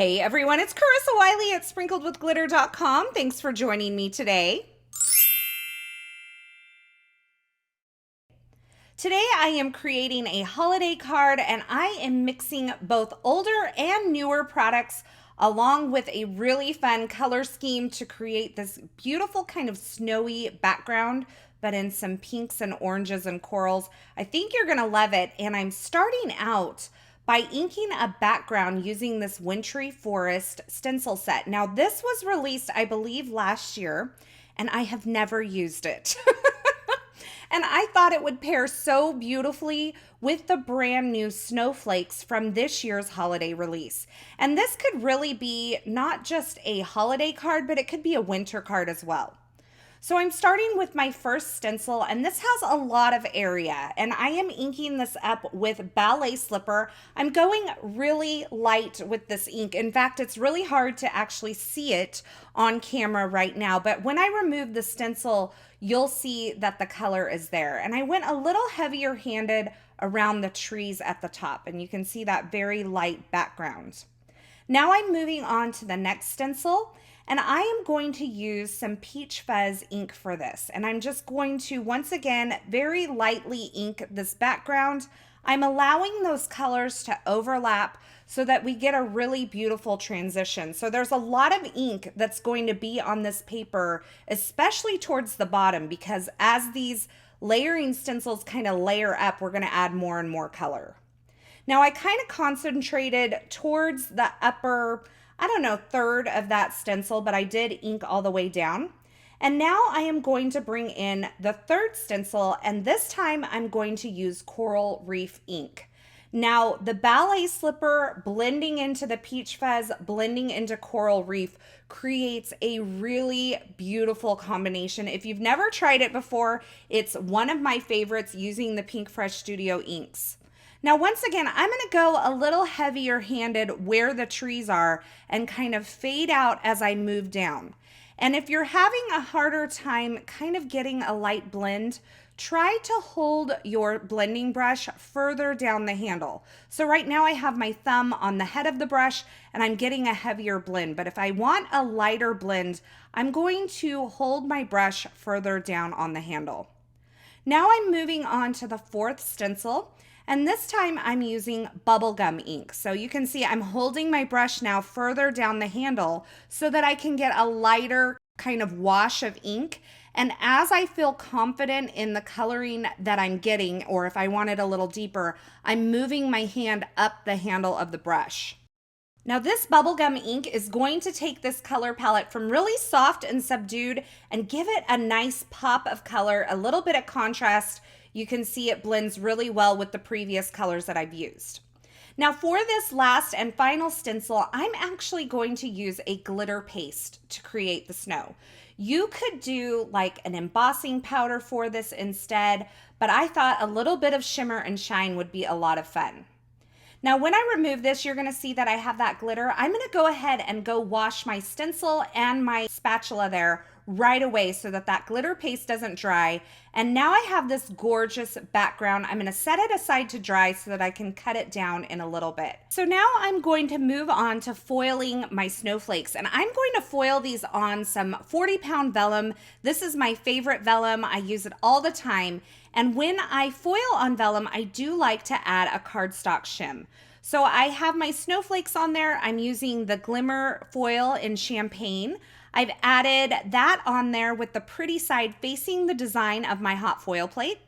Hey everyone, it's Carissa Wiley at sprinkledwithglitter.com. Thanks for joining me today. Today I am creating a holiday card and I am mixing both older and newer products along with a really fun color scheme to create this beautiful kind of snowy background, but in some pinks and oranges and corals. I think you're gonna love it, and I'm starting out by inking a background using this Wintry Forest stencil set. Now this was released, I believe, last year, and I have never used it. And I thought it would pair so beautifully with the brand new Snowflakes from this year's holiday release. And this could really be not just a holiday card, but it could be a winter card as well. So I'm starting with my first stencil, and this has a lot of area, and I am inking this up with Ballet Slipper. I'm going really light with this ink. In fact, it's really hard to actually see it on camera right now, but when I remove the stencil, you'll see that the color is there. And I went a little heavier handed around the trees at the top, and you can see that very light background. Now I'm moving on to the next stencil, and I am going to use some Peach Fuzz ink for this. And I'm just going to, once again, very lightly ink this background. I'm allowing those colors to overlap so that we get a really beautiful transition. So there's a lot of ink that's going to be on this paper, especially towards the bottom, because as these layering stencils kind of layer up, we're going to add more and more color. Now I kind of concentrated towards the upper, I don't know, third of that stencil, but I did ink all the way down. And now I am going to bring in the third stencil, and this time I'm going to use Coral Reef ink. Now the Ballet Slipper blending into the Peach Fuzz, blending into Coral Reef creates a really beautiful combination. If you've never tried it before, it's one of my favorites using the Pinkfresh Studio inks. Now, once again, I'm going to go a little heavier handed where the trees are and kind of fade out as I move down. And if you're having a harder time kind of getting a light blend, try to hold your blending brush further down the handle. So right now I have my thumb on the head of the brush and I'm getting a heavier blend. But if I want a lighter blend, I'm going to hold my brush further down on the handle. Now I'm moving on to the fourth stencil. And this time I'm using bubblegum ink. So you can see I'm holding my brush now further down the handle so that I can get a lighter kind of wash of ink. And as I feel confident in the coloring that I'm getting, or if I want it a little deeper, I'm moving my hand up the handle of the brush. Now this bubblegum ink is going to take this color palette from really soft and subdued and give it a nice pop of color, a little bit of contrast. You can see it blends really well with the previous colors that I've used. Now for this last and final stencil, I'm actually going to use a glitter paste to create the snow. You could do like an embossing powder for this instead, but I thought a little bit of shimmer and shine would be a lot of fun. Now when I remove this, you're gonna see that I have that glitter. I'm gonna go ahead and go wash my stencil and my spatula there right away so that that glitter paste doesn't dry. And now I have this gorgeous background. I'm gonna set it aside to dry so that I can cut it down in a little bit. So now I'm going to move on to foiling my snowflakes, and I'm going to foil these on some 40-pound vellum. This is my favorite vellum. I use it all the time. And when I foil on vellum, I do like to add a cardstock shim. So I have my snowflakes on there. I'm using the Glimmer foil in Champagne. I've added that on there with the pretty side facing the design of my hot foil plate.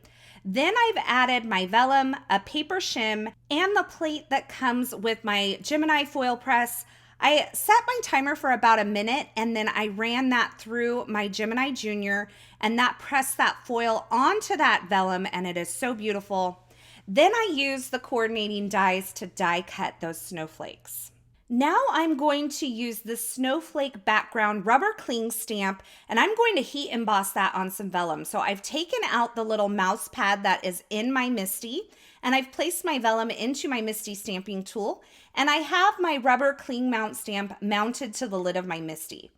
Then I've added my vellum, a paper shim, and the plate that comes with my Gemini foil press. I set my timer for about a minute and then I ran that through my Gemini Junior, and that pressed that foil onto that vellum, and it is so beautiful. Then I used the coordinating dies to die cut those snowflakes. Now I'm going to use the snowflake background rubber cling stamp, and I'm going to heat emboss that on some vellum. So I've taken out the little mouse pad that is in my MISTI, and I've placed my vellum into my MISTI stamping tool, and I have my rubber cling mount stamp mounted to the lid of my MISTI.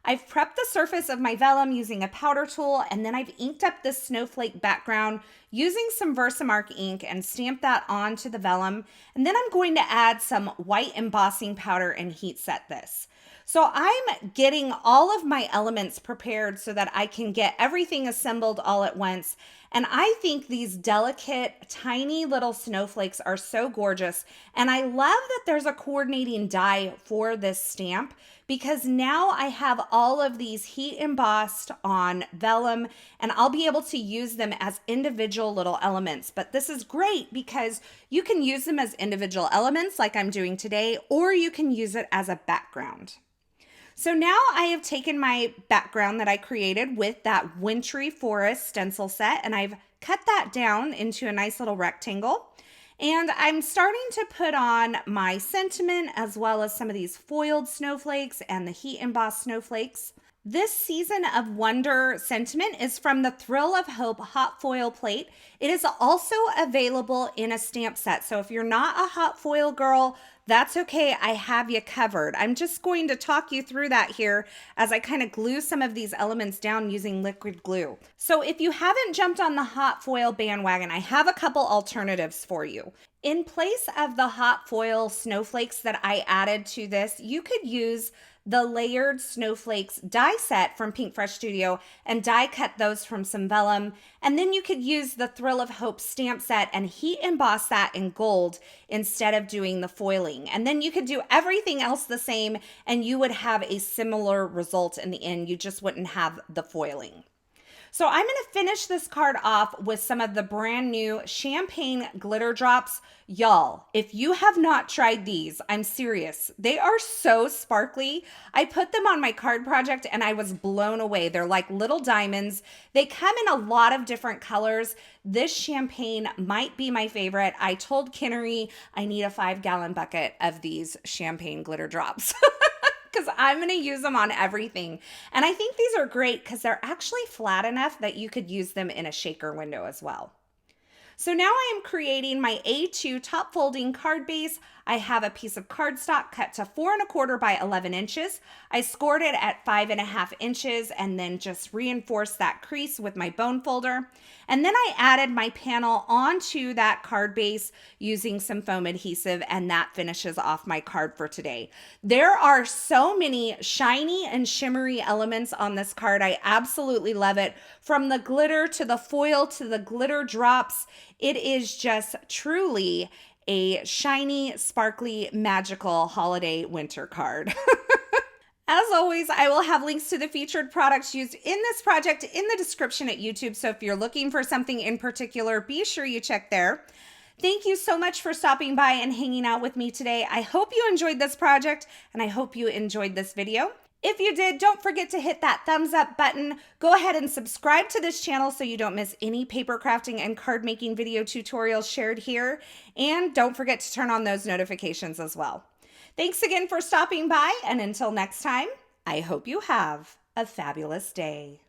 I've prepped the surface of my vellum using a powder tool, and then I've inked up this snowflake background using some Versamark ink and stamp that onto the vellum. And then I'm going to add some white embossing powder and heat set this. So I'm getting all of my elements prepared so that I can get everything assembled all at once. And I think these delicate, tiny little snowflakes are so gorgeous. And I love that there's a coordinating die for this stamp because now I have all of these heat embossed on vellum and I'll be able to use them as individual little elements. But this is great because you can use them as individual elements like I'm doing today, or you can use it as a background. So now I have taken my background that I created with that Wintry forest stencil set and I've cut that down into a nice little rectangle. And I'm starting to put on my sentiment as well as some of these foiled snowflakes and the heat embossed snowflakes. This Season of Wonder sentiment is from the Thrill of Hope hot foil plate. It is also available in a stamp set. So if you're not a hot foil girl, that's okay. I have you covered. I'm just going to talk you through that here as I kind of glue some of these elements down using liquid glue. So if you haven't jumped on the hot foil bandwagon, I have a couple alternatives for you. In place of the hot foil snowflakes that I added to this, you could use the layered snowflakes die set from Pinkfresh Studio and die cut those from some vellum. And then you could use the Thrill of Hope stamp set and heat emboss that in gold instead of doing the foiling. And then you could do everything else the same and you would have a similar result in the end. You just wouldn't have the foiling. So I'm going to finish this card off with some of the brand new champagne glitter drops. Y'all, if you have not tried these, I'm serious. They are so sparkly. I put them on my card project and I was blown away. They're like little diamonds. They come in a lot of different colors. This champagne might be my favorite. I told Kinnery I need a 5-gallon bucket of these champagne glitter drops. Because I'm going to use them on everything. And I think these are great because they're actually flat enough that you could use them in a shaker window as well. So now I am creating my A2 top folding card base. I have a piece of cardstock cut to 4 1/4 by 11 inches. I scored it at 5 1/2 inches and then just reinforced that crease with my bone folder. And then I added my panel onto that card base using some foam adhesive, and that finishes off my card for today. There are so many shiny and shimmery elements on this card. I absolutely love it. From the glitter to the foil to the glitter drops, it is just truly a shiny, sparkly, magical holiday winter card. As always, I will have links to the featured products used in this project in the description at YouTube. So if you're looking for something in particular, be sure you check there. Thank you so much for stopping by and hanging out with me today. I hope you enjoyed this project and I hope you enjoyed this video. If you did, don't forget to hit that thumbs up button. Go ahead and subscribe to this channel so you don't miss any paper crafting and card making video tutorials shared here. And don't forget to turn on those notifications as well. Thanks again for stopping by, and until next time, I hope you have a fabulous day.